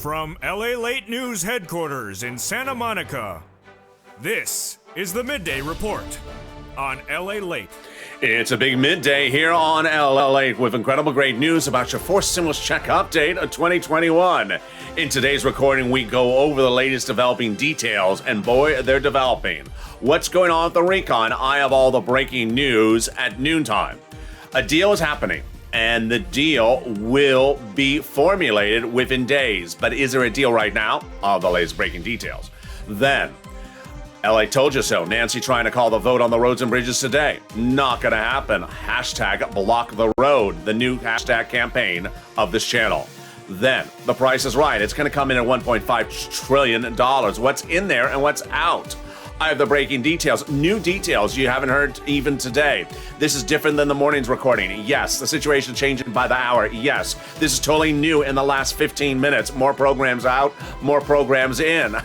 From LALATE News headquarters in Santa Monica, this is the Midday Report on LALATE. It's a big midday here on LALATE with incredible great news about your forced stimulus check update of 2021. In today's recording, we go over the latest developing details, and boy, they're developing. What's going on with the recon? I have all the breaking news at noontime. A deal is happening, and the deal will be formulated within days. But is there a deal right now? All the latest breaking details. Then, LA told you so. Nancy trying to call the vote on the roads and bridges today. Not gonna happen. Hashtag block the road, the new hashtag campaign of this channel. Then, the price is right. It's gonna come in at $1.5 trillion. What's in there and what's out? I have the breaking details, new details you haven't heard even today. This is different than the morning's recording. Yes, the situation changing by the hour. Yes, this is totally new in the last 15 minutes. More programs out, more programs in.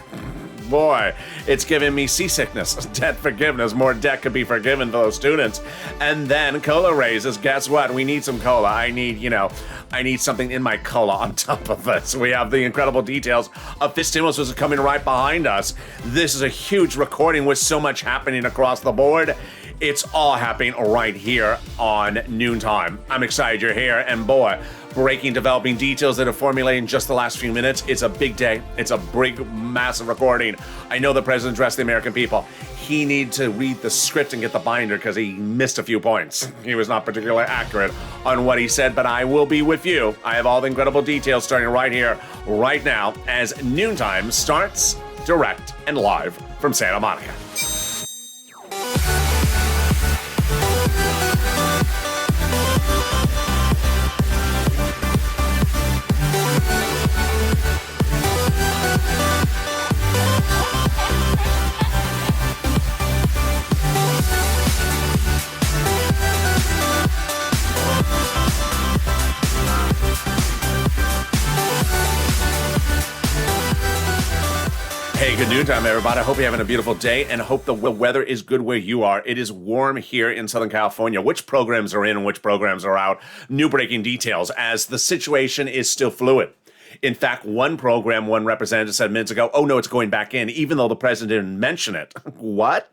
Boy, it's giving me seasickness, debt forgiveness. More debt could be forgiven for those students. And then cola raises. Guess what? We need some cola. I need something in my cola on top of this. We have the incredible details of this stimulus is coming right behind us. This is a huge recording with so much happening across the board. It's all happening right here on noontime. I'm excited you're here, and boy, breaking developing details that are formulated in just the last few minutes. It's a big day. It's a big, massive recording. I know the president addressed the American people. He needed to read the script and get the binder because he missed a few points. He was not particularly accurate on what he said, but I will be with you. I have all the incredible details starting right here, right now, as noontime starts direct and live from Santa Monica. Hey, good noontime, everybody. I hope you're having a beautiful day and hope the weather is good where you are. It is warm here in Southern California. Which programs are in and which programs are out? New breaking details as the situation is still fluid. In fact, one program, one representative said minutes ago, oh no, it's going back in, even though the president didn't mention it. What?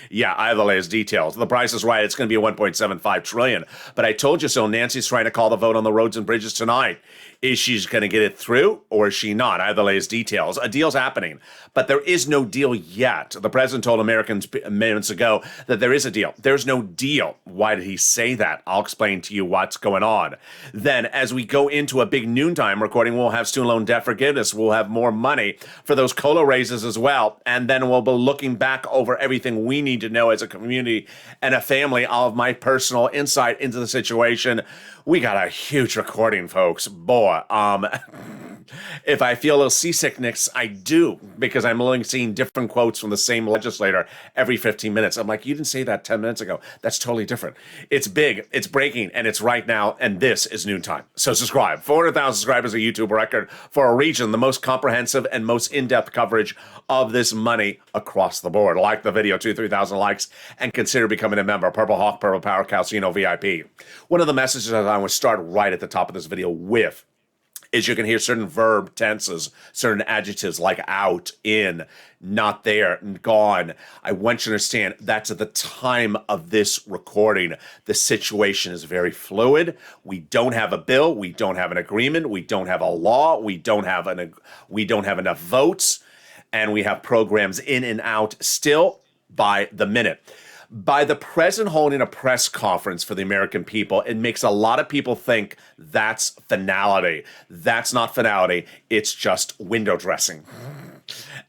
Yeah, I have the latest details. The price is right. It's going to be $1.75 trillion. But I told you so. Nancy's trying to call the vote on the roads and bridges tonight. Is she going to get it through or is she not? I have the latest details. A deal's happening, but there is no deal yet. The president told Americans minutes ago that there is a deal. There's no deal. Why did he say that? I'll explain to you what's going on. Then, as we go into a big noontime recording, we'll have student loan debt forgiveness. We'll have more money for those COLA raises as well. And then we'll be looking back over everything we need to know as a community and a family. All of my personal insight into the situation. We got a huge recording, folks. Boy, if I feel a little seasickness, I do, because I'm only seeing different quotes from the same legislator every 15 minutes. I'm like, you didn't say that 10 minutes ago. That's totally different. It's big, it's breaking, and it's right now, and this is noontime. So subscribe. 400,000 subscribers, a YouTube record for a region, the most comprehensive and most in-depth coverage of this money across the board. Like the video, 2,000-3,000 likes, and consider becoming a member. Purple Hawk, Purple Power, Calcino VIP. One of the messages that I want to start right at the top of this video with is you can hear certain verb tenses, certain adjectives like out, in, not there, and gone. I want you to understand that's at the time of this recording. The situation is very fluid. We don't have a bill. We don't have an agreement. We don't have a law. We don't have enough votes. And we have programs in and out still by the minute. By the president holding a press conference for the American people, it makes a lot of people think that's finality. That's not finality. It's just window dressing.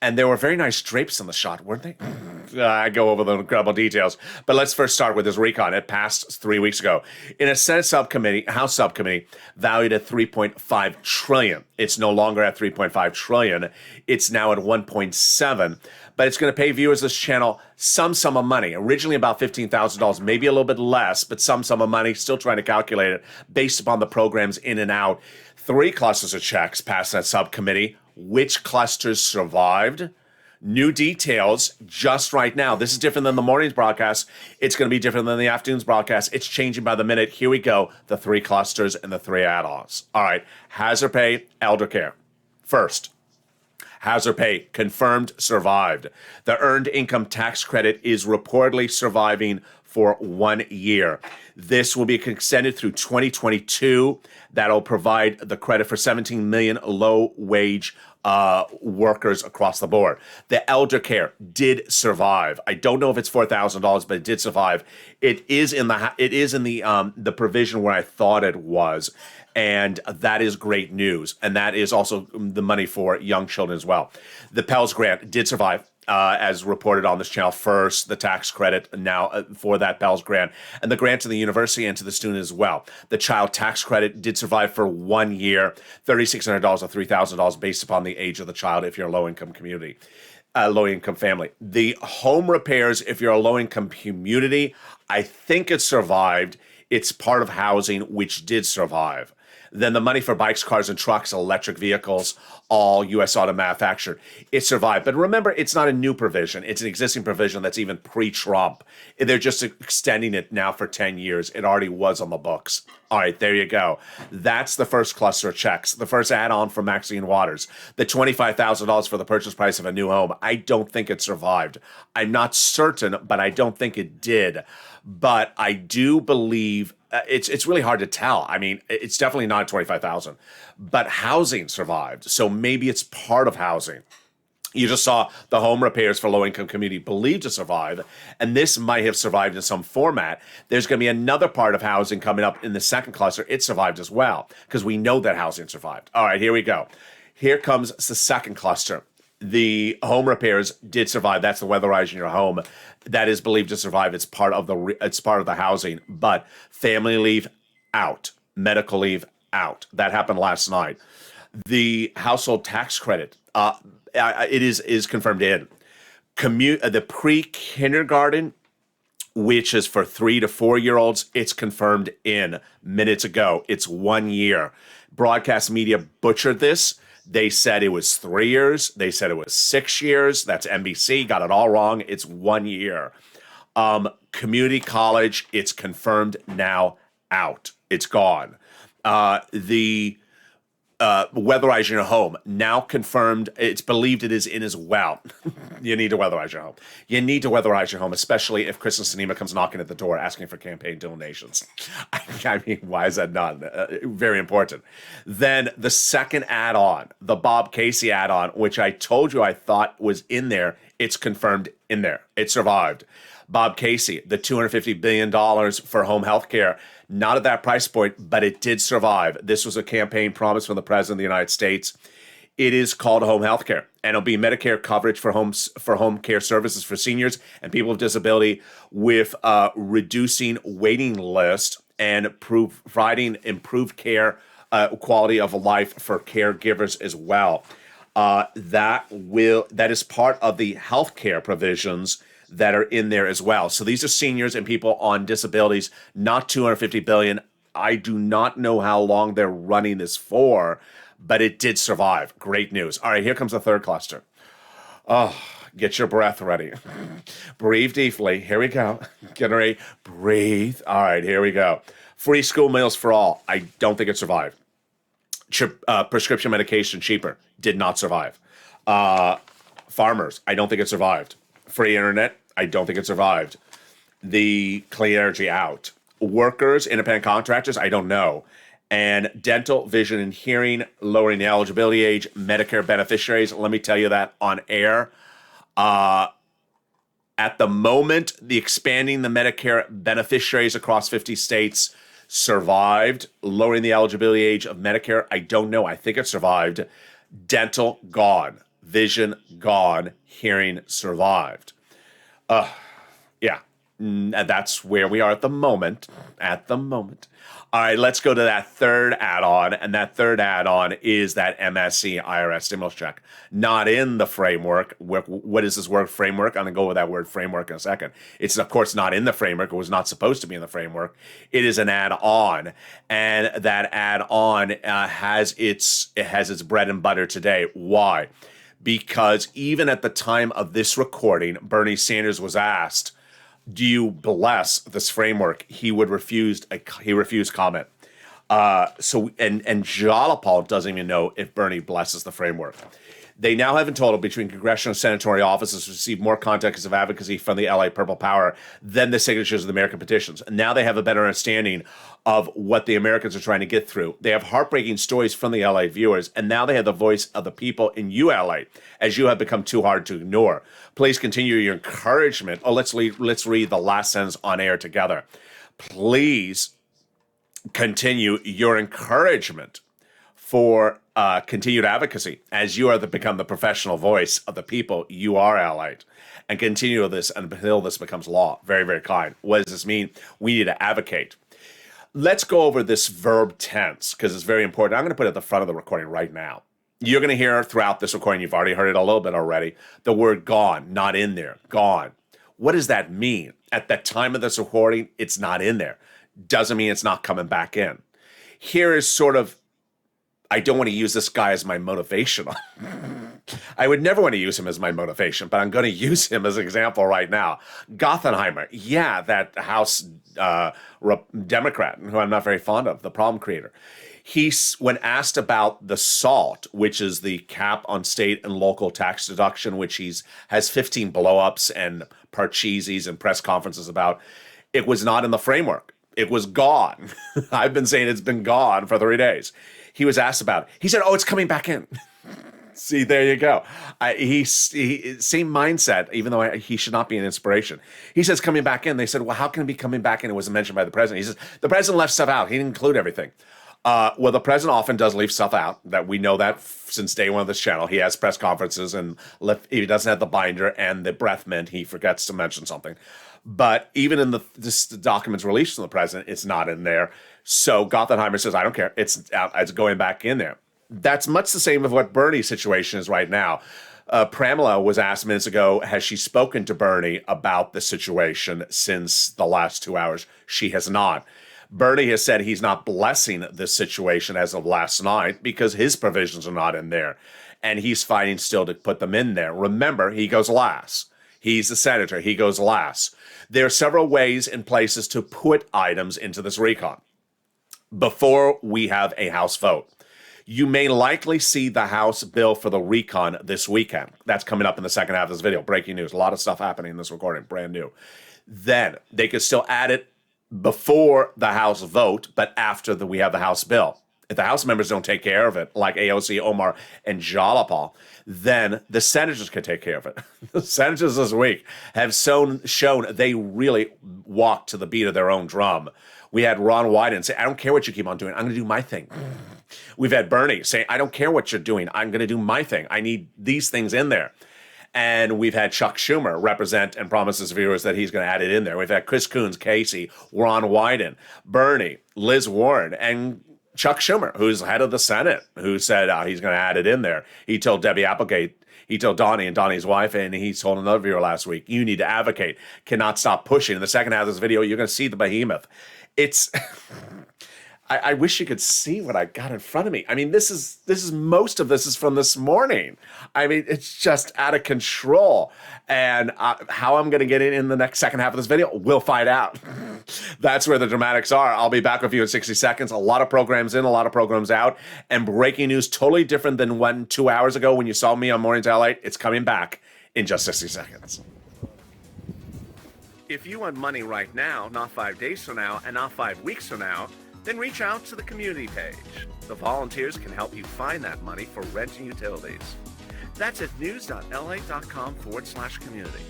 And there were very nice drapes in the shot, weren't they? I go over the incredible details. But let's first start with this recon. It passed 3 weeks ago. In a Senate subcommittee, House subcommittee, valued at $3.5 trillion. It's no longer at $3.5 trillion. It's now at $1.7. But it's going to pay viewers of this channel some sum of money. Originally about $15,000, maybe a little bit less, but some sum of money. Still trying to calculate it based upon the programs in and out. 3 clusters of checks passed that subcommittee. Which clusters survived? New details just right now. This is different than the morning's broadcast. It's going to be different than the afternoon's broadcast. It's changing by the minute. Here we go. The 3 clusters and the 3 add-ons. All right. Hazard pay, elder care. First, Hazard Pay confirmed survived. The earned income tax credit is reportedly surviving for 1 year. This will be extended through 2022. That'll provide the credit for 17 million low-wage workers across the board. The elder care did survive. I don't know if it's $4,000, but it did survive. It is in the provision where I thought it was. And that is great news. And that is also the money for young children as well. The Pell Grant did survive, as reported on this channel first, the tax credit now for that Pell Grant, and the grant to the university and to the student as well. The child tax credit did survive for 1 year, $3,600 or $3,000 based upon the age of the child if you're a low-income community. Low-income family. The home repairs, if you're a low-income community, I think it survived. It's part of housing, which did survive. Then the money for bikes, cars, and trucks, electric vehicles, all U.S. auto manufactured. It survived. But remember, it's not a new provision. It's an existing provision that's even pre-Trump. They're just extending it now for 10 years. It already was on the books. All right, there you go. That's the first cluster of checks. The first add-on from Maxine Waters. The $25,000 for the purchase price of a new home. I don't think it survived. I'm not certain, but I don't think it did. But I do believe it's really hard to tell. I mean, it's definitely not 25,000, but housing survived. So maybe it's part of housing. You just saw the home repairs for low-income community believed to survive, and this might have survived in some format. There's going to be another part of housing coming up in the second cluster. It survived as well, because we know that housing survived. All right, here we go. Here comes the second cluster. The home repairs did survive. That's the weatherizing your home. That is believed to survive. It's part of the housing. But family leave out, medical leave out. That happened last night. The household tax credit, it is confirmed in. The pre-kindergarten, which is for 3 to 4 year olds, it's confirmed in minutes ago. It's 1 year. Broadcast media butchered this. They said it was 3 years. They said it was 6 years. That's NBC. Got it all wrong. It's 1 year. Community college, it's confirmed now out. It's gone. The weatherize your home, now confirmed. It's believed it is in as well. You need to weatherize your home. You need to weatherize your home, especially if Kristen Sinema comes knocking at the door asking for campaign donations. I mean, why is that not very important? Then the second add-on, the Bob Casey add-on, which I told you I thought was in there, it's confirmed in there. It survived. Bob Casey, the $250 billion for home health care, not at that price point, but it did survive. This was a campaign promise from the President of the United States. It is called home health care, and it'll be Medicare coverage for home care services for seniors and people with disability, with reducing waiting list and providing improved care, quality of life for caregivers as well. That is part of the health care provisions that are in there as well. So these are seniors and people on disabilities, not $250 billion. I do not know how long they're running this for, but it did survive. Great news. All right, here comes the third cluster. Oh, get your breath ready. Breathe deeply. Here we go. Get ready. Breathe. All right, here we go. Free school meals for all. I don't think it survived. Prescription medication cheaper. Did not survive. Farmers. I don't think it survived. Free internet, I don't think it survived. The clean energy out. Workers, independent contractors, I don't know. And dental, vision, and hearing, lowering the eligibility age, Medicare beneficiaries, let me tell you that on air. At the moment, the expanding the Medicare beneficiaries across 50 states survived. Lowering the eligibility age of Medicare, I don't know. I think it survived. Dental, gone. Vision, gone. Hearing, survived. Yeah. And that's where we are at the moment. All right, let's go to that third add-on. And that third add-on is that MSC IRS stimulus check. Not in the framework. What is this word framework? I'm going to go with that word framework in a second. It's, of course, not in the framework. It was not supposed to be in the framework. It is an add-on. And that add-on has its bread and butter today. Why? Because even at the time of this recording, Bernie Sanders was asked, do you bless this framework? He refused comment. And Jalopal doesn't even know if Bernie blesses the framework. They now have in total between congressional and senatorial offices received more contacts of advocacy from the LA Purple Power than the signatures of the American petitions. And now they have a better understanding of what the Americans are trying to get through. They have heartbreaking stories from the LA viewers, and now they have the voice of the people in ULA, as you have become too hard to ignore. Please continue your encouragement. Oh, let's read the last sentence on air together. Please continue your encouragement for continued advocacy as you are become the professional voice of the people. You are allied, and continue this until this becomes law. Very, very kind. What does this mean? We need to advocate. Let's go over this verb tense because it's very important. I'm going to put it at the front of the recording right now. You're going to hear throughout this recording, you've already heard it a little bit already, the word gone, not in there, gone. What does that mean? At the time of this recording, it's not in there. Doesn't mean it's not coming back in. Here is sort of, I don't want to use this guy as my motivation. I would never want to use him as my motivation, but I'm going to use him as an example right now. Gothenheimer, yeah, that House Democrat, who I'm not very fond of, the problem creator. When asked about the SALT, which is the cap on state and local tax deduction, which has 15 blowups and parcheesies and press conferences about, it was not in the framework. It was gone. I've been saying it's been gone for 3 days. He was asked about it. He said, oh, it's coming back in. See, there you go. Same mindset, even though he should not be an inspiration. He says coming back in. They said, well, how can it be coming back in? It wasn't mentioned by the president. He says, the president left stuff out. He didn't include everything. Well, the president often does leave stuff out. That we know that since day one of this channel. He has press conferences, and if he doesn't have the binder and the breath mint, he forgets to mention something. But even in the documents released from the president, it's not in there. So Gothenheimer says, I don't care. It's going back in there. That's much the same of what Bernie's situation is right now. Pramila was asked minutes ago, has she spoken to Bernie about the situation since the last 2 hours? She has not. Bernie has said he's not blessing this situation as of last night because his provisions are not in there. And he's fighting still to put them in there. Remember, he goes last. He's the senator. He goes last. There are several ways and places to put items into this recon before we have a House vote. You may likely see the House bill for the recon this weekend. That's coming up in the second half of this video. Breaking news. A lot of stuff happening in this recording. Brand new. Then they could still add it before the House vote, but after we have the House bill. If the House members don't take care of it, like AOC, Omar, and Jalopal, then the senators can take care of it. The senators this week have shown they really walk to the beat of their own drum. We had Ron Wyden say, I don't care what you keep on doing. I'm going to do my thing. We've had Bernie say, I don't care what you're doing. I'm going to do my thing. I need these things in there. And we've had Chuck Schumer represent and promise his viewers that he's going to add it in there. We've had Chris Coons, Casey, Ron Wyden, Bernie, Liz Warren, and Chuck Schumer, who's head of the Senate, who said he's going to add it in there. He told Debbie Applegate, he told Donnie and Donnie's wife, and he told another viewer last week, you need to advocate, cannot stop pushing. In the second half of this video, you're going to see the behemoth. It's... I wish you could see what I got in front of me. I mean, this is most of this is from this morning. I mean, it's just out of control. And how I'm going to get it in the next second half of this video, we'll find out. That's where the dramatics are. I'll be back with you in 60 seconds. A lot of programs in, a lot of programs out. And breaking news, totally different than 2 hours ago when you saw me on Mornings LA. It's coming back in just 60 seconds. If you want money right now, not 5 days from now, and not 5 weeks from now, then reach out to the community page. The volunteers can help you find that money for rent and utilities. That's at news.la.com/community.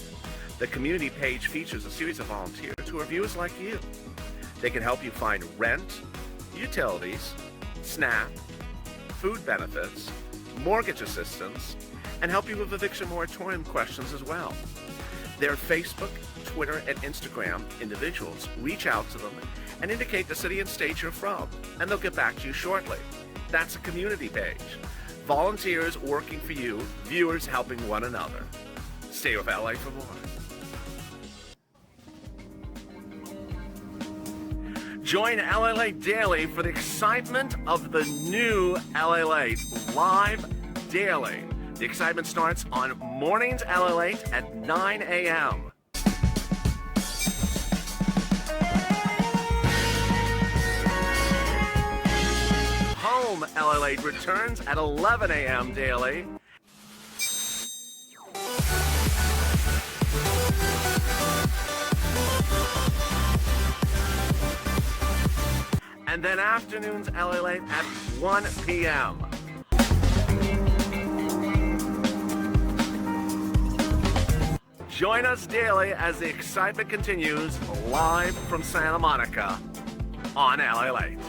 The community page features a series of volunteers who are viewers like you. They can help you find rent, utilities, SNAP, food benefits, mortgage assistance, and help you with eviction moratorium questions as well. Their Facebook, Twitter, and Instagram individuals reach out to them and indicate the city and state you're from, and they'll get back to you shortly. That's a community page. Volunteers working for you, viewers helping one another. Stay with LA for more. Join LALATE Daily for the excitement of the new LALATE live daily. The excitement starts on Mornings LALATE at 9 a.m. home. LALATE returns at 11 a.m. daily. And then afternoons LALATE at 1 p.m. Join us daily as the excitement continues live from Santa Monica on LALATE.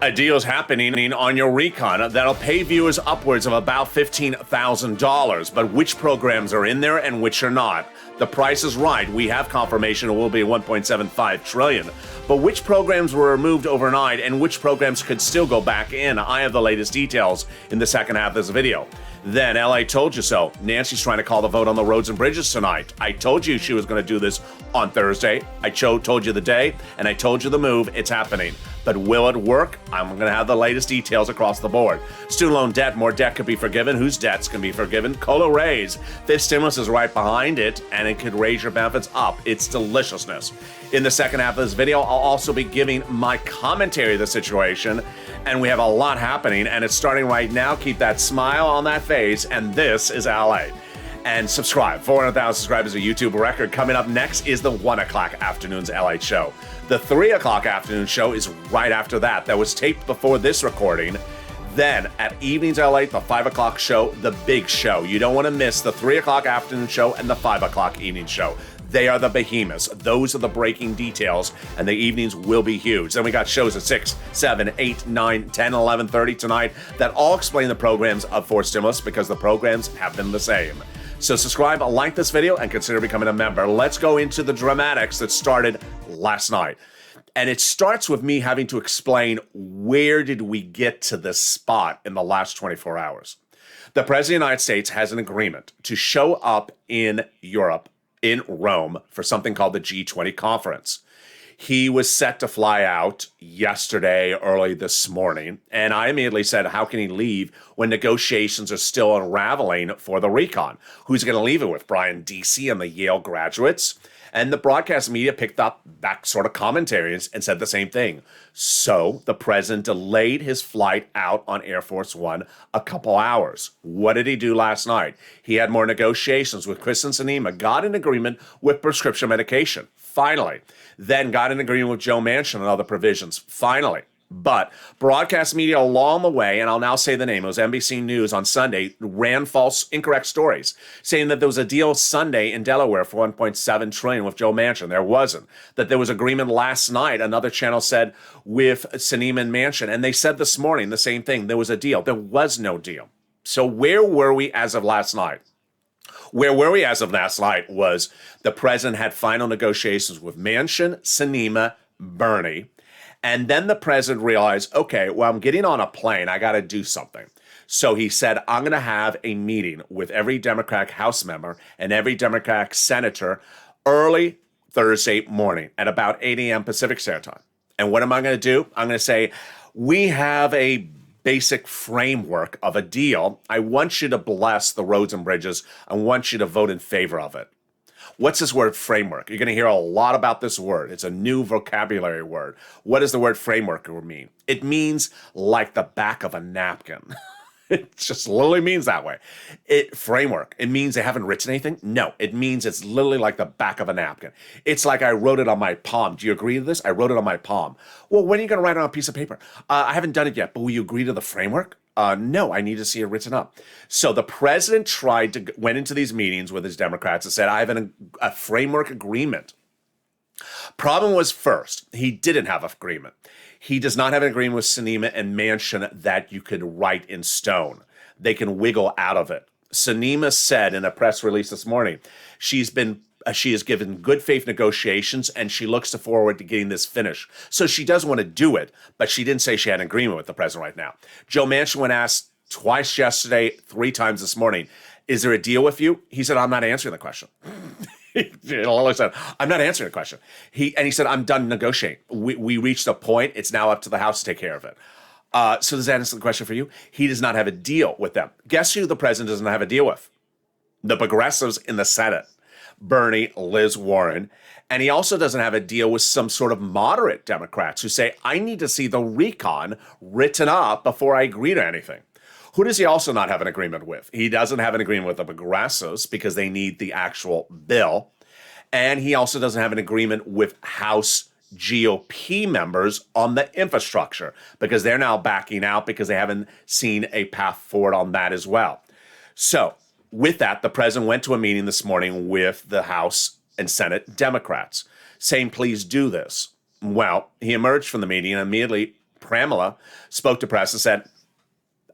A deal's happening on your recon that'll pay viewers upwards of about $15,000, but which programs are in there and which are not? The Price is Right. We have confirmation it will be $1.75 trillion. But which programs were removed overnight and which programs could still go back in? I have the latest details in the second half of this video. Then LA told you so. Nancy's trying to call the vote on the roads and bridges tonight. I told you she was going to do this on Thursday. I told you the day, and I told you the move. It's happening. But will it work? I'm going to have the latest details across the board. Student loan debt, more debt could be forgiven. Whose debts can be forgiven? COLA raise. Fifth stimulus is right behind it, and it could raise your benefits up. It's deliciousness. In the second half of this video, I'll also be giving my commentary of the situation, and we have a lot happening, and it's starting right now. Keep that smile on that face, and this is LA. And subscribe. 400,000 subscribers, a YouTube record. Coming up next is the 1 o'clock afternoon's LA show. The 3 o'clock afternoon show is right after that. That was taped before this recording. Then at evenings LA, the 5 o'clock show, the big show. You don't want to miss the 3 o'clock afternoon show and the 5 o'clock evening show. They are the behemoths. Those are the breaking details, and the evenings will be huge. Then we got shows at 6, 7, 8, 9, 10, 11:30 tonight that all explain the programs of For Stimulus because the programs have been the same. So subscribe, like this video, and consider becoming a member. Let's go into the dramatics that started last night. And it starts with me having to explain where did we get to this spot in the last 24 hours. The President of the United States has an agreement to show up in Europe, in Rome, for something called the G20 conference. He was set to fly out yesterday, early this morning, and I immediately said, how can he leave when negotiations are still unraveling for the recon? Who's going to leave it with? Brian Deasy and the Yale graduates? And the broadcast media picked up that sort of commentary and said the same thing. So the president delayed his flight out on Air Force One a couple hours. What did he do last night? He had more negotiations with Chris and Sinema, got an agreement with prescription medication, finally. Then got an agreement with Joe Manchin on other provisions, finally. But broadcast media along the way, and I'll now say the name, it was NBC News on Sunday, ran false, incorrect stories, saying that there was a deal Sunday in Delaware for $1.7 trillion with Joe Manchin. There wasn't. That there was agreement last night, another channel said, with Sinema and Manchin. And they said this morning the same thing. There was a deal. There was no deal. So where were we as of last night? Where were we as of last night was the president had final negotiations with Manchin, Sinema, Bernie. And then the president realized, okay, well, I'm getting on a plane. I got to do something. So he said, I'm going to have a meeting with every Democratic House member and every Democratic senator early Thursday morning at about 8 a.m. Pacific Standard Time. And what am I going to do? I'm going to say, we have a basic framework of a deal. I want you to bless the roads and bridges. I want you to vote in favor of it. What's this word framework? You're going to hear a lot about this word. It's a new vocabulary word. What does the word framework mean? It means like the back of a napkin. It just literally means that way. Framework. It means they haven't written anything? No, it means it's literally like the back of a napkin. It's like I wrote it on my palm. Do you agree to this? I wrote it on my palm. Well, when are you going to write it on a piece of paper? I haven't done it yet, but will you agree to the framework? No, I need to see it written up. So the president went into these meetings with his Democrats and said, I have a framework agreement. Problem was, first, he didn't have an agreement. He does not have an agreement with Sinema and Manchin that you could write in stone. They can wiggle out of it. Sinema said in a press release this morning, she has given good faith negotiations and she looks forward to getting this finished. So she does want to do it, but she didn't say she had an agreement with the president right now. Joe Manchin, when asked twice yesterday, 3 times this morning, is there a deal with you? He said, I'm not answering the question. He said, I'm not answering the question. He said, I'm done negotiating. We reached a point. It's now up to the House to take care of it. So does that answer the question for you? He does not have a deal with them. Guess who the president doesn't have a deal with? The progressives in the Senate. Bernie, Liz Warren. And he also doesn't have a deal with some sort of moderate Democrats who say, I need to see the recon written up before I agree to anything. Who does he also not have an agreement with? He doesn't have an agreement with the progressives because they need the actual bill. And he also doesn't have an agreement with House GOP members on the infrastructure because they're now backing out because they haven't seen a path forward on that as well. So with that, the president went to a meeting this morning with the House and Senate Democrats saying, please do this. Well, he emerged from the meeting and immediately Pramila spoke to press and said,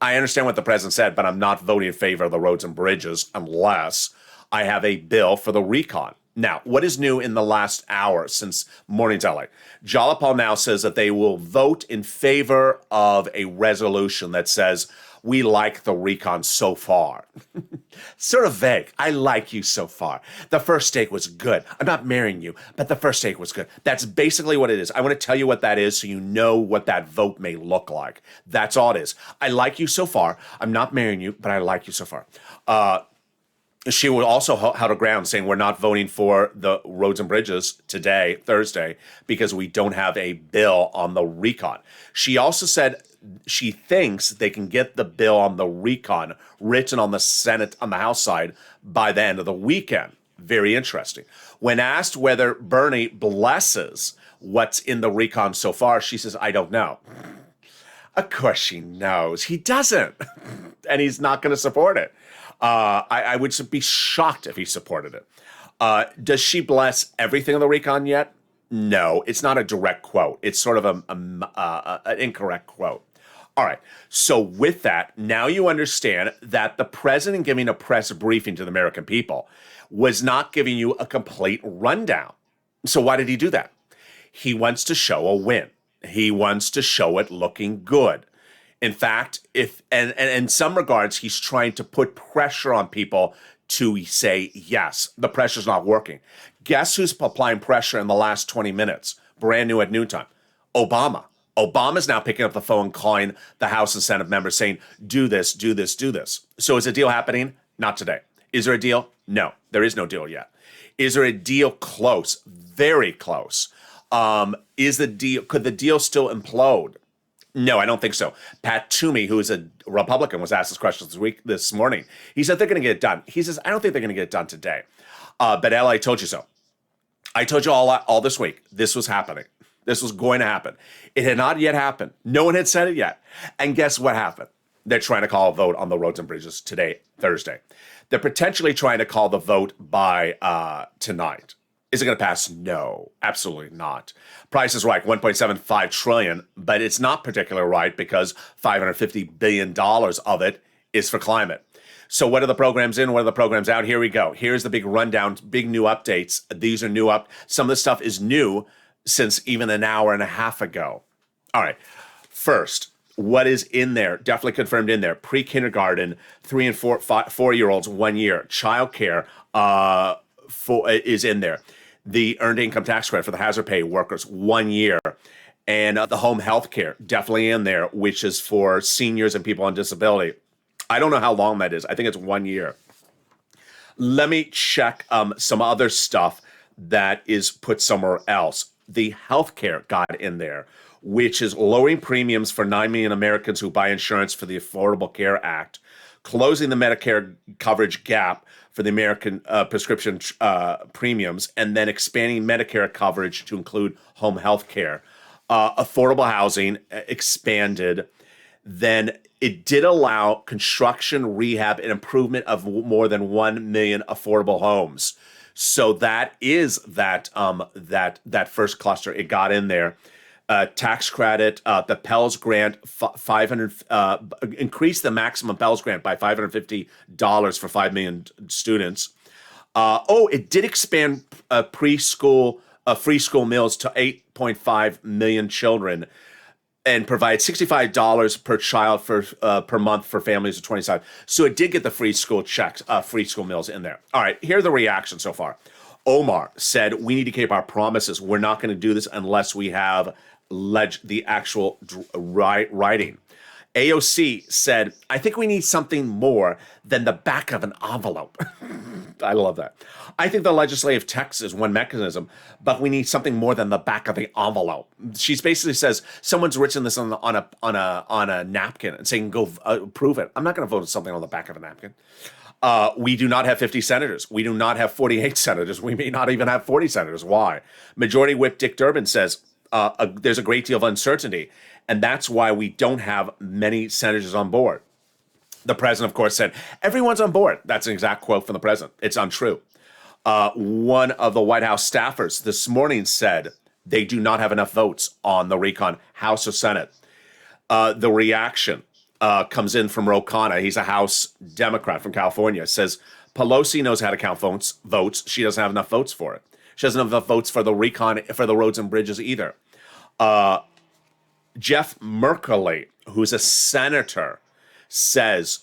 I understand what the president said, but I'm not voting in favor of the roads and bridges unless I have a bill for the recon. Now, what is new in the last hour since morning's LA? Jalapal now says that they will vote in favor of a resolution that says, we like the recon so far. Sort of vague. I like you so far. The first take was good. I'm not marrying you, but the first take was good. That's basically what it is. I want to tell you what that is so you know what that vote may look like. That's all it is. I like you so far. I'm not marrying you, but I like you so far. She will also held her ground saying we're not voting for the roads and bridges today, Thursday, because we don't have a bill on the recon. She also said she thinks they can get the bill on the recon written on the Senate, on the House side by the end of the weekend. Very interesting. When asked whether Bernie blesses what's in the recon so far, she says, I don't know. Of course she knows. He doesn't. And he's not going to support it. I would be shocked if he supported it. Does she bless everything on the recon yet? No, it's not a direct quote. It's sort of an incorrect quote. All right. So with that, now you understand that the president giving a press briefing to the American people was not giving you a complete rundown. So why did he do that? He wants to show a win. He wants to show it looking good. In fact, if and in some regards, he's trying to put pressure on people to say, yes, the pressure's not working. Guess who's applying pressure in the last 20 minutes? Brand new at noontime. Obama. Obama's now picking up the phone, calling the House and Senate members saying, do this, do this, do this. So is a deal happening? Not today. Is there a deal? No, there is no deal yet. Is there a deal close? Very close. Could the deal still implode? No, I don't think so. Pat Toomey, who is a Republican, was asked this question this morning. He said they're going to get it done. He says, I don't think they're going to get it done today. But LA told you so. I told you all this week, this was happening. This was going to happen. It had not yet happened. No one had said it yet. And guess what happened? They're trying to call a vote on the roads and bridges today, Thursday. They're potentially trying to call the vote by tonight. Is it going to pass? No, absolutely not. Price is right, 1.75 trillion, but it's not particularly right because $550 billion of it is for climate. So what are the programs in? What are the programs out? Here we go. Here's the big rundown, big new updates. These are new some of the stuff is new since even an hour and a half ago. All right. First, what is in there? Definitely confirmed in there. Pre-kindergarten, 3 and 4-year-olds, 1 year. Childcare is in there. The earned income tax credit for the hazard pay workers, 1 year. And the home health care, definitely in there, which is for seniors and people on disability. I don't know how long that is. I think it's 1 year. Let me check some other stuff that is put somewhere else. The healthcare got in there, which is lowering premiums for 9 million Americans who buy insurance for the Affordable Care Act, closing the Medicare coverage gap for the American prescription premiums, and then expanding Medicare coverage to include home health care. Affordable housing expanded. Then it did allow construction, rehab, and improvement of more than 1 million affordable homes. So that is that first cluster. It got in there. Tax credit, the Pell Grant, 500 increased the maximum Pell Grant by $550 for 5 million students. It did expand preschool free school meals to 8.5 million children, and provide $65 per child per month for families of 25. So it did get the free school checks, free school meals in there. All right, here are the reactions so far. Omar said, we need to keep our promises. We're not going to do this unless we have the actual writing. AOC said, I think we need something more than the back of an envelope. I love that. I think the legislative text is one mechanism, but we need something more than the back of the envelope. She basically says someone's written this on a napkin and saying, go approve it. I'm not going to vote on something on the back of a napkin. We do not have 50 senators. We do not have 48 senators. We may not even have 40 senators. Why? Majority Whip Dick Durbin says there's a great deal of uncertainty, and that's why we don't have many senators on board. The president, of course, said, everyone's on board. That's an exact quote from the president. It's untrue. One of the White House staffers this morning said they do not have enough votes on the recon, House or Senate. The reaction comes in from Ro Khanna. He's a House Democrat from California. Says Pelosi knows how to count votes. She doesn't have enough votes for it. She doesn't have enough votes for the recon, for the roads and bridges either. Jeff Merkley, who's a senator, says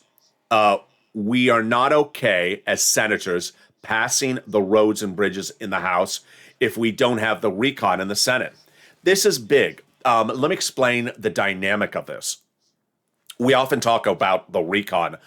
we are not okay as senators passing the roads and bridges in the House if we don't have the recon in the Senate. This is big. Let me explain the dynamic of this. We often talk about the recon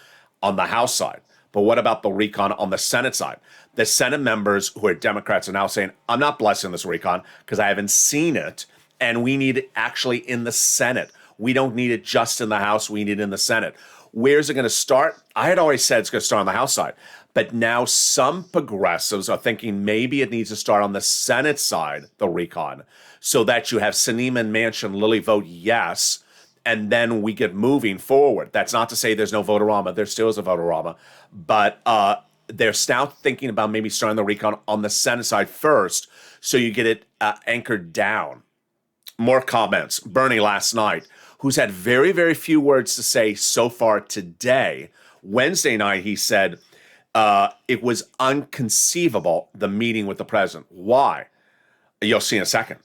on the House side, but what about the recon on the Senate side? The Senate members who are Democrats are now saying, I'm not blessing this recon because I haven't seen it, and we need it actually in the Senate. We don't need it just in the House. We need it in the Senate. Where's it going to start? I had always said it's going to start on the House side, but now some progressives are thinking maybe it needs to start on the Senate side, the recon, so that you have Sinema and Manchin Lilly vote yes, and then we get moving forward. That's not to say there's no vote-a-rama. There still is a vote-a-rama, but they're now thinking about maybe starting the recon on the Senate side first, so you get it anchored down. More comments. Bernie last night, who's had very, very few words to say so far today. Wednesday night, he said it was inconceivable, the meeting with the president. Why? You'll see in a second.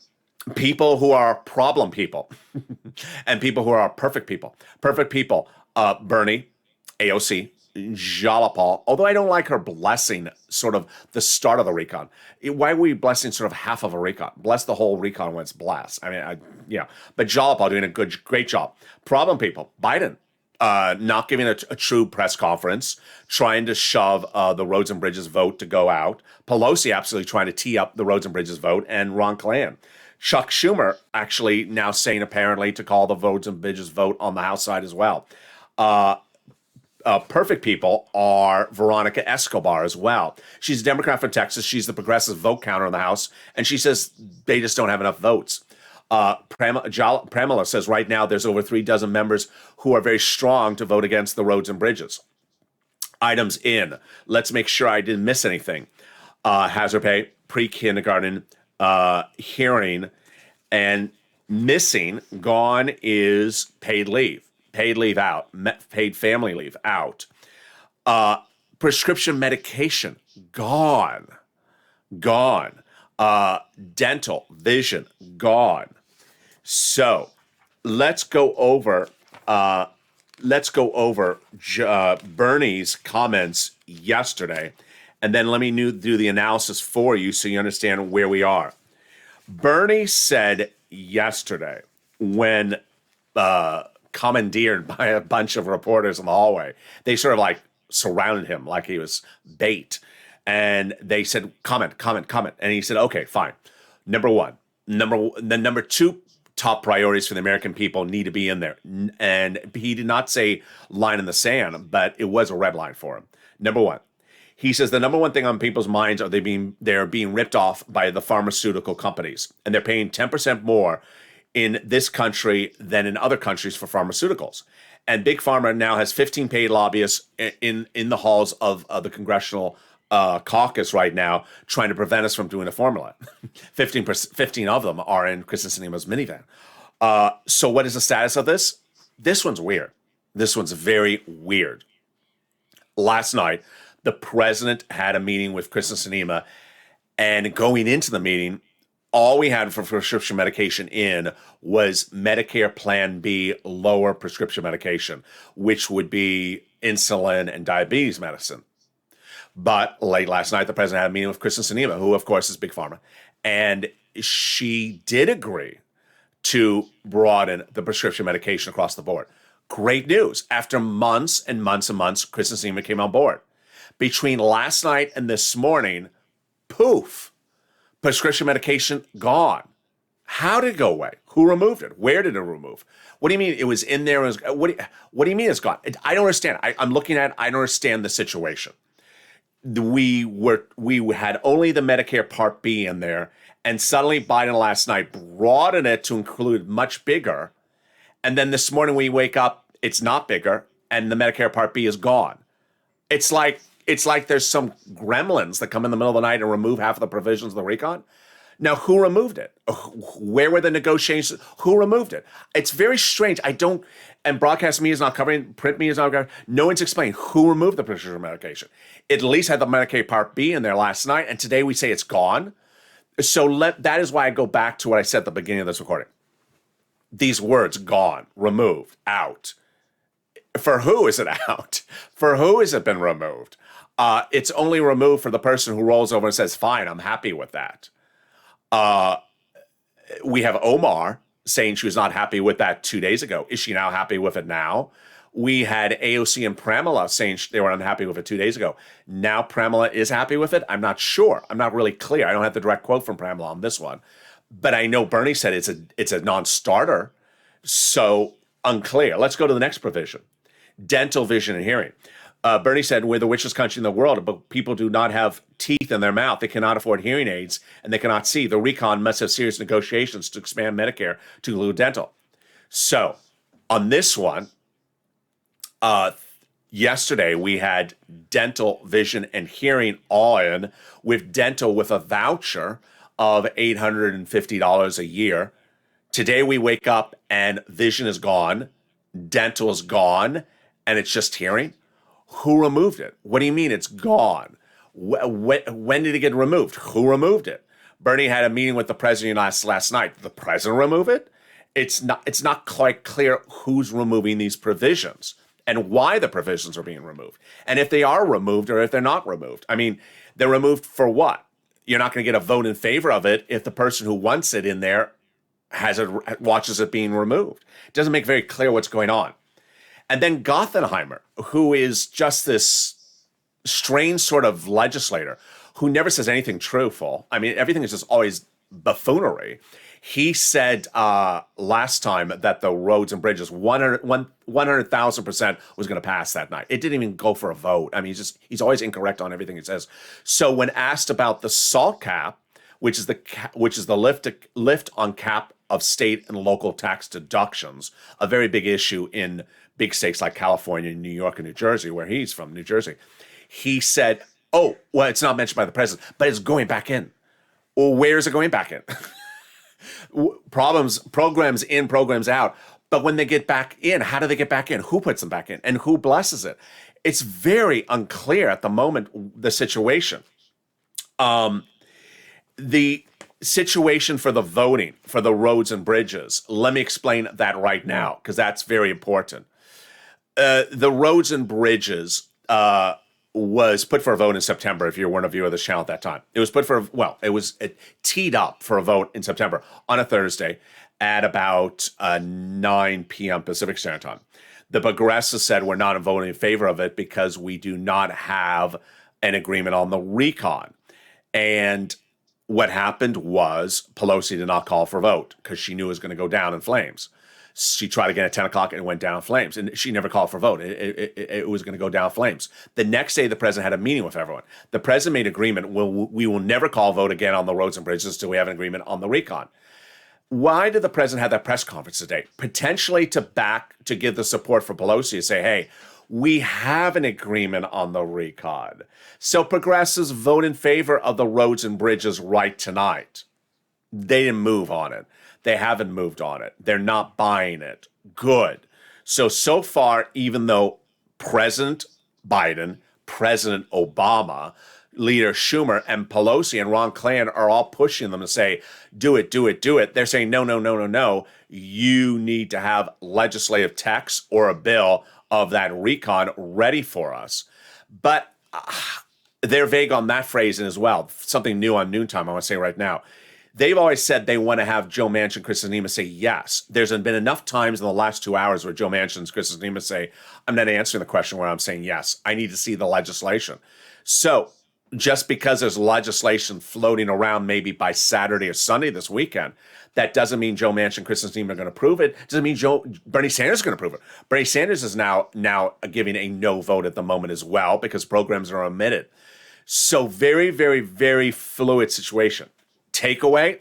People who are problem people and people who are perfect people. Perfect people, Bernie, AOC, Jalapal, although I don't like her blessing sort of the start of the recon. Why are we blessing sort of half of a recon? Bless the whole recon when it's blessed. I mean, but Jalapal doing a great job. Problem people, Biden, not giving a true press conference, trying to shove the roads and bridges vote to go out. Pelosi absolutely trying to tee up the roads and bridges vote, and Ron Klain. Chuck Schumer actually now saying apparently to call the roads and bridges vote on the House side as well. Perfect people are Veronica Escobar as well. She's a Democrat from Texas. She's the progressive vote counter in the House, and she says they just don't have enough votes. Pramila says right now there's over 36 members who are very strong to vote against the roads and bridges. Items in. Let's make sure I didn't miss anything. Hazard pay, pre-kindergarten hearing, and missing, gone is paid leave. Paid leave out, paid family leave out. Prescription medication, gone. Dental, vision, gone. So let's go over Bernie's comments yesterday, and then let me do the analysis for you so you understand where we are. Bernie said yesterday when commandeered by a bunch of reporters in the hallway. They sort of like surrounded him like he was bait. And they said, comment. And he said, okay, fine. Number one. Number two top priorities for the American people need to be in there. And he did not say line in the sand, but it was a red line for him. Number one. He says the number one thing on people's minds are they're being ripped off by the pharmaceutical companies. And they're paying 10% more in this country than in other countries for pharmaceuticals. And Big Pharma now has 15 paid lobbyists in the halls of the congressional caucus right now trying to prevent us from doing a formula. 15 of them are in Kristen Sinema's minivan. So what is the status of this? This one's weird. This one's very weird. Last night, the president had a meeting with Kristen Sinema, and going into the meeting, all we had for prescription medication in was Medicare Plan B lower prescription medication, which would be insulin and diabetes medicine. But late last night, the president had a meeting with Kristen Sinema, who, of course, is Big Pharma, and she did agree to broaden the prescription medication across the board. Great news. After months and months and months, Kristen Sinema came on board. Between last night and this morning, poof, prescription medication gone. How did it go away? Who removed it? Where did it remove? What do you mean it was in there? What do you mean it's gone? I don't understand. I'm looking at it. I don't understand the situation. We had only the Medicare Part B in there, and suddenly Biden last night broadened it to include much bigger. And then this morning we wake up, it's not bigger, and the Medicare Part B is gone. It's like there's some gremlins that come in the middle of the night and remove half of the provisions of the recon. Now, who removed it? Where were the negotiations? Who removed it? It's very strange. And broadcast media is not covering, print media is not covering. No one's explaining who removed the prescription medication. It at least had the Medicaid Part B in there last night, and today we say it's gone. So that is why I go back to what I said at the beginning of this recording. These words, gone, removed, out. For who is it out? For who has it been removed? It's only removed for the person who rolls over and says, fine, I'm happy with that. We have Omar saying she was not happy with that 2 days ago. Is she now happy with it now? We had AOC and Pramila saying they were unhappy with it 2 days ago. Now Pramila is happy with it? I'm not sure. I'm not really clear. I don't have the direct quote from Pramila on this one. But I know Bernie said it's a non-starter. So unclear. Let's go to the next provision. Dental, vision, and hearing. Bernie said, we're the richest country in the world, but people do not have teeth in their mouth. They cannot afford hearing aids, and they cannot see. The recon must have serious negotiations to expand Medicare to include dental. So, on this one, yesterday we had dental, vision, and hearing all in, with dental with a voucher of $850 a year. Today we wake up and vision is gone, dental is gone, and it's just hearing. Who removed it? What do you mean it's gone? When did it get removed? Who removed it? Bernie had a meeting with the president last night. Did the president remove it? It's not quite clear who's removing these provisions and why the provisions are being removed. And if they are removed or if they're not removed. I mean, they're removed for what? You're not going to get a vote in favor of it if the person who wants it in there watches it being removed. It doesn't make very clear what's going on. And then Gothenheimer, who is just this strange sort of legislator who never says anything truthful. I mean, everything is just always buffoonery. He said last time that the roads and bridges, 100,000% was going to pass that night. It didn't even go for a vote. I mean, he's always incorrect on everything he says. So when asked about the SALT cap, which is the lift on cap of state and local tax deductions, a very big issue in big states like California, New York, and New Jersey, where he's from, New Jersey. He said, oh, well, it's not mentioned by the president, but it's going back in. Well, where is it going back in? Programs in, programs out. But when they get back in, how do they get back in? Who puts them back in? And who blesses it? It's very unclear at the moment, the situation. The situation for the voting for the roads and bridges, let me explain that right now, because that's very important. The roads and bridges was put for a vote in September, if you weren't a viewer of the channel at that time. It was teed up for a vote in September on a Thursday at about 9 p.m. Pacific Standard Time. The progressives said we're not voting in favor of it because we do not have an agreement on the recon. And what happened was Pelosi did not call for a vote because she knew it was going to go down in flames. She tried again at 10 o'clock and it went down in flames. And she never called for a vote. It was going to go down in flames. The next day, the president had a meeting with everyone. The president made agreement, we will never call a vote again on the roads and bridges until we have an agreement on the recon. Why did the president have that press conference today? Potentially to give the support for Pelosi to say, hey, we have an agreement on the recon. So progressives vote in favor of the roads and bridges right tonight. They didn't move on it. They haven't moved on it. They're not buying it. Good. So far, even though President Biden, President Obama, Leader Schumer, and Pelosi and Ron Klain are all pushing them to say, do it, do it, do it. They're saying, no. You need to have legislative text or a bill of that recon ready for us. But they're vague on that phrasing as well. Something new on Noontime, I want to say right now. They've always said they want to have Joe Manchin, Kristen Sinema say yes. There's been enough times in the last 2 hours where Joe Manchin and Kristen Sinema say, I'm not answering the question where I'm saying yes. I need to see the legislation. So just because there's legislation floating around maybe by Saturday or Sunday this weekend, that doesn't mean Joe Manchin, Kristen Sinema are going to prove it. Doesn't mean Bernie Sanders is going to prove it. Bernie Sanders is now giving a no vote at the moment as well because programs are omitted. So very, very, very fluid situation. Takeaway,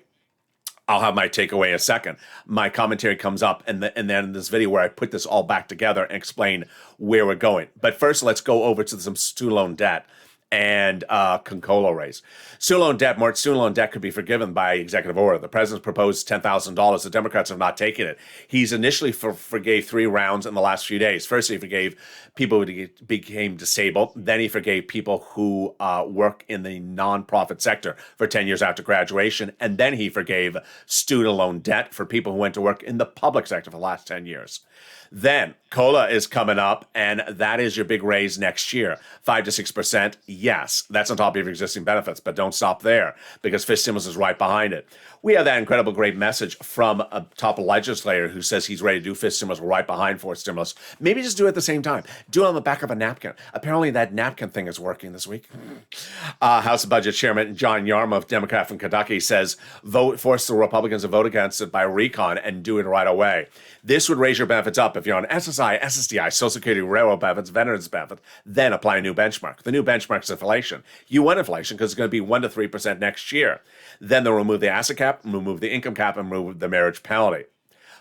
I'll have my takeaway in a second. My commentary comes up and then this video where I put this all back together and explain where we're going. But first, let's go over to some student loan debt and Concolo raise. Student loan debt could be forgiven by executive order. The president's proposed $10,000. The Democrats have not taken it. He's initially forgave 3 rounds in the last few days. First, he forgave people who became disabled. Then he forgave people who work in the nonprofit sector for 10 years after graduation. And then he forgave student loan debt for people who went to work in the public sector for the last 10 years. Then COLA is coming up, and that is your big raise next year, 5 to 6%. Yes, that's on top of your existing benefits, but don't stop there because fish stimulus is right behind it. We have that incredible great message from a top legislator who says he's ready to do fish stimulus right behind forced stimulus. Maybe just do it at the same time. Do it on the back of a napkin. Apparently that napkin thing is working this week. House Budget Chairman John Yarmuth, Democrat from Kentucky, says force the Republicans to vote against it by recon and do it right away. This would raise your benefits up if you're on SSI, SSDI, Social Security, railroad benefits, veterans benefits, then apply a new benchmark. The new benchmark is inflation. You want inflation because it's going to be 1 to 3% next year. Then they'll remove the asset cap, remove the income cap, and remove the marriage penalty.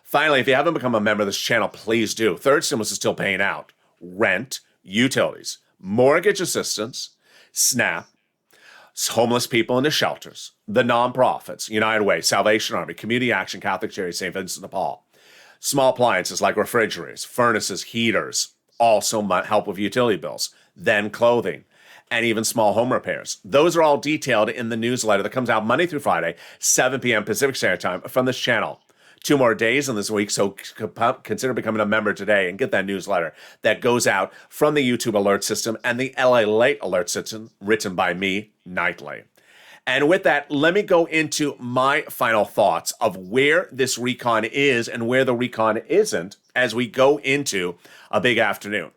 Finally, if you haven't become a member of this channel, please do. Third stimulus is still paying out. Rent, utilities, mortgage assistance, SNAP, homeless people in the shelters, the nonprofits, United Way, Salvation Army, Community Action, Catholic Charity, St. Vincent de Paul. Small appliances like refrigerators, furnaces, heaters, also might help with utility bills, then clothing, and even small home repairs. Those are all detailed in the newsletter that comes out Monday through Friday, 7 p.m. Pacific Standard Time from this channel. 2 more days in this week, so consider becoming a member today and get that newsletter that goes out from the YouTube alert system and the LALATE alert system written by me nightly. And with that, let me go into my final thoughts of where this recon is and where the recon isn't as we go into a big afternoon.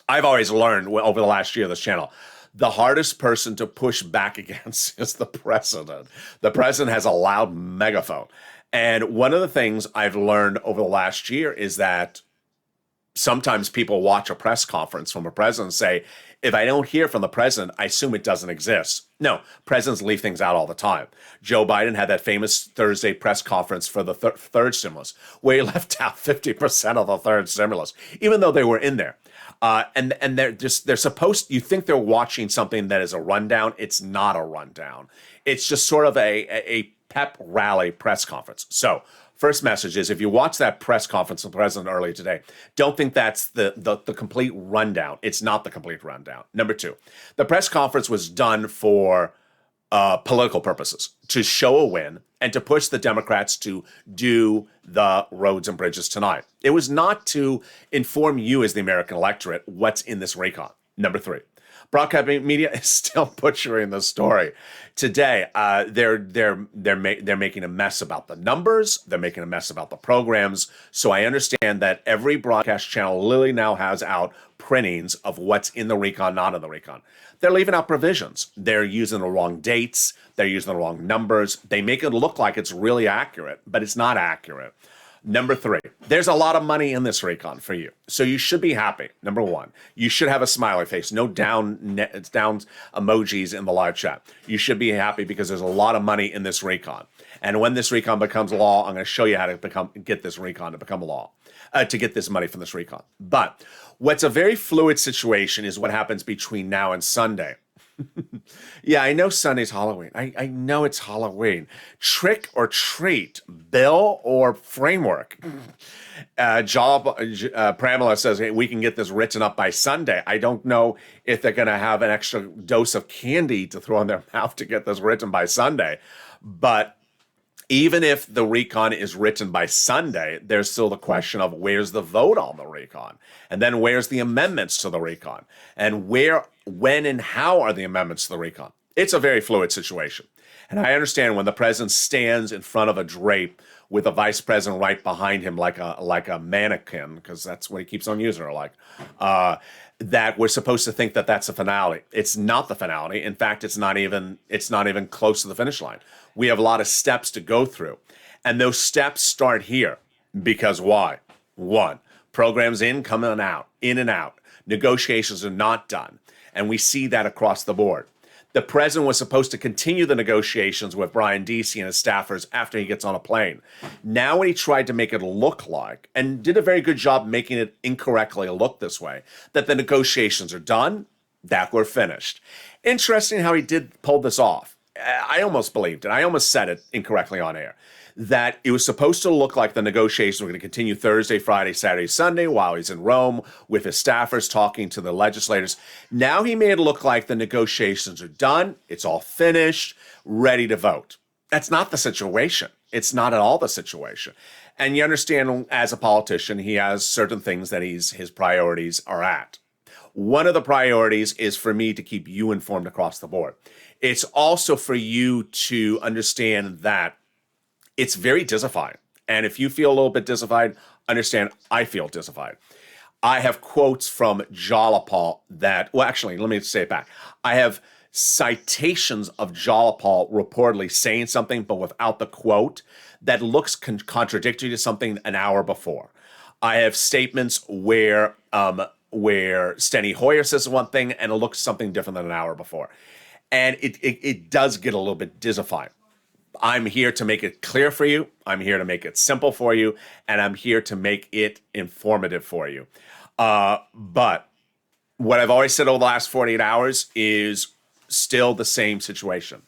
I've always learned over the last year of this channel, the hardest person to push back against is the president. The president has a loud megaphone. And one of the things I've learned over the last year is that sometimes people watch a press conference from a president and say, if I don't hear from the president, I assume it doesn't exist. No, presidents leave things out all the time. Joe Biden had that famous Thursday press conference for the third stimulus, where he left out 50% of the third stimulus, even though they were in there. And they're supposed, you think they're watching something that is a rundown. It's not a rundown. It's just sort of a pep rally press conference. So first message is, if you watch that press conference of the president earlier today, don't think that's the complete rundown. It's not the complete rundown. Number 2, the press conference was done for political purposes, to show a win and to push the Democrats to do the roads and bridges tonight. It was not to inform you as the American electorate what's in this recon. Number 3, broadcast media is still butchering the story. Today, they're making a mess about the numbers. They're making a mess about the programs. So I understand that every broadcast channel literally now has out printings of what's in the recon, not in the recon. They're leaving out provisions. They're using the wrong dates. They're using the wrong numbers. They make it look like it's really accurate, but it's not accurate. Number 3, there's a lot of money in this recon for you. So you should be happy. Number 1, you should have a smiley face, no down emojis in the live chat. You should be happy because there's a lot of money in this recon. And when this recon becomes law, I'm going to show you how to get this recon to become a law, to get this money from this recon. But what's a very fluid situation is what happens between now and Sunday. Yeah, I know Sunday's Halloween. I know it's Halloween. Trick or treat, bill or framework. Pramila says, hey, we can get this written up by Sunday. I don't know if they're going to have an extra dose of candy to throw in their mouth to get this written by Sunday. But even if the recon is written by Sunday, there's still the question of where's the vote on the recon? And then where's the amendments to the recon? And where, when, and how are the amendments to the recon? It's a very fluid situation. And I understand when the president stands in front of a drape with a vice president right behind him like a mannequin, because that's what he keeps on using her like, that we're supposed to think that that's the finale. It's not the finale. In fact, it's not even close to the finish line. We have a lot of steps to go through. And those steps start here. Because why? One, programs coming in and out. Negotiations are not done. And we see that across the board. The president was supposed to continue the negotiations with Brian Deasy and his staffers after he gets on a plane. Now when he tried to make it look like, and did a very good job making it incorrectly look this way, that the negotiations are done, that we're finished. Interesting how he did pull this off. I almost believed it. I almost said it incorrectly on air. That it was supposed to look like the negotiations were going to continue Thursday, Friday, Saturday, Sunday while he's in Rome with his staffers talking to the legislators. Now he made it look like the negotiations are done. It's all finished, ready to vote. That's not the situation. It's not at all the situation. And you understand, as a politician, he has certain things that his priorities are at. One of the priorities is for me to keep you informed across the board. It's also for you to understand that it's very dissified. And if you feel a little bit dissified, understand I feel dissified. I have quotes from Jalapal actually, let me say it back. I have citations of Jalapal reportedly saying something, but without the quote, that looks contradictory to something an hour before. I have statements where Steny Hoyer says one thing and it looks something different than an hour before. And it does get a little bit dissified. I'm here to make it clear for you. I'm here to make it simple for you. And I'm here to make it informative for you. But what I've always said over the last 48 hours is still the same situation.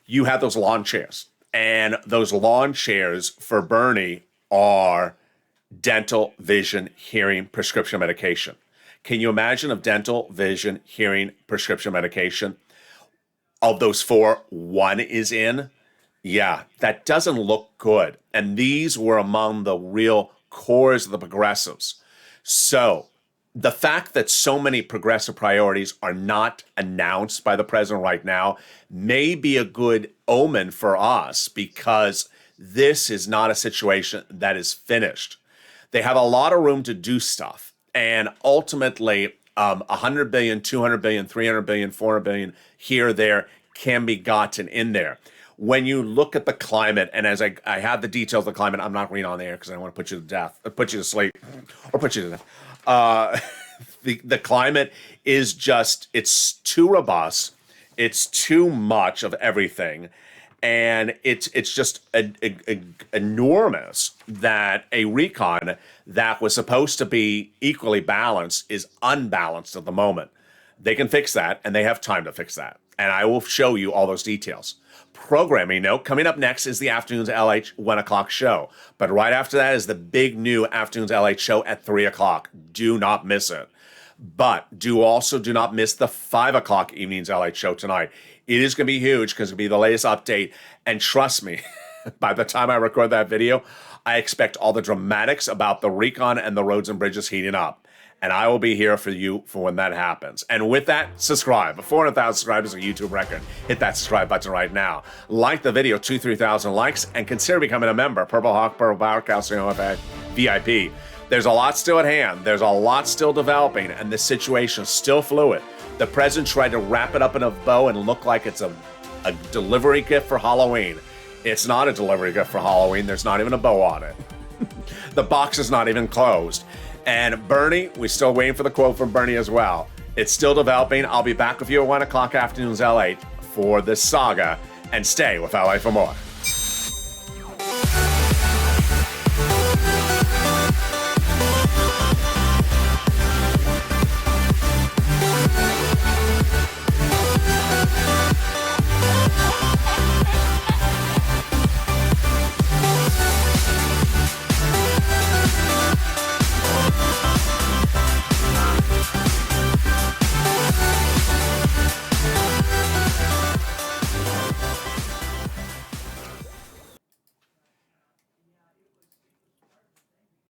You have those lawn chairs. And those lawn chairs for Bernie are dental, vision, hearing, prescription medication. Can you imagine if dental, vision, hearing, prescription medication, of those four, one is in? Yeah, that doesn't look good. And these were among the real cores of the progressives. So the fact that so many progressive priorities are not announced by the president right now may be a good omen for us, because this is not a situation that is finished. They have a lot of room to do stuff. And ultimately, 100 billion, 200 billion, 300 billion, 400 billion here or there can be gotten in there. When you look at the climate, and as I have the details of the climate, I'm not reading on the air because I don't want to put you to death, put you to sleep, or put you to death. The climate is just, it's too robust. It's too much of everything. And it's just enormous that a recon that was supposed to be equally balanced is unbalanced at the moment. They can fix that, and they have time to fix that. And I will show you all those details. Programming note, coming up next is the Afternoons LH 1 o'clock show. But right after that is the big new Afternoons LH show at 3 o'clock. Do not miss it. But do not miss the 5 o'clock Evenings LH show tonight. It is going to be huge because it'll be the latest update. And trust me, by the time I record that video, I expect all the dramatics about the recon and the roads and bridges heating up. And I will be here for you for when that happens. And with that, subscribe. 400,000 subscribers is a YouTube record. Hit that subscribe button right now. Like the video, 2,000-3,000 likes, and consider becoming a member. Purple Hawk, Purple Power, Calcium VIP. There's a lot still at hand. There's a lot still developing, and the situation is still fluid. The president tried to wrap it up in a bow and look like it's a delivery gift for Halloween. It's not a delivery gift for Halloween. There's not even a bow on it. The box is not even closed. And Bernie, we're still waiting for the quote from Bernie as well. It's still developing. I'll be back with you at 1 o'clock Afternoons LA for this saga. And stay with LA for more.